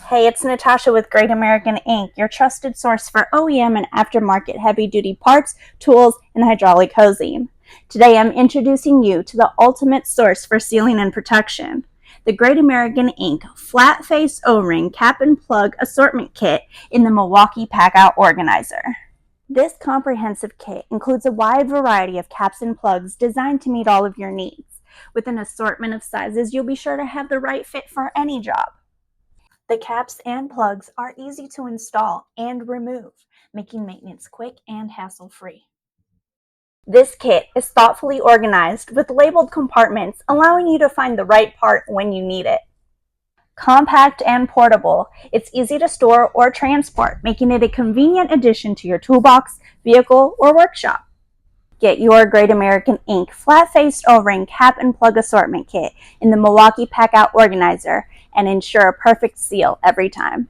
Hey, it's Natasha with Great American Ink, your trusted source for OEM and aftermarket heavy-duty parts, tools, and hydraulic hosing. Today I'm introducing you to the ultimate source for sealing and protection, the Great American Ink Flat-Face O-Ring Cap and Plug Assortment Kit in the Milwaukee Packout Organizer. This comprehensive kit includes a wide variety of caps and plugs designed to meet all of your needs. With an assortment of sizes, you'll be sure to have the right fit for any job. The caps and plugs are easy to install and remove, making maintenance quick and hassle-free. This kit is thoughtfully organized with labeled compartments, allowing you to find the right part when you need it. Compact and portable, it's easy to store or transport, making it a convenient addition to your toolbox, vehicle, or workshop. Get your Great American Ink Flat-Faced O-Ring Cap and Plug Assortment Kit in the Milwaukee Packout Organizer and ensure a perfect seal every time.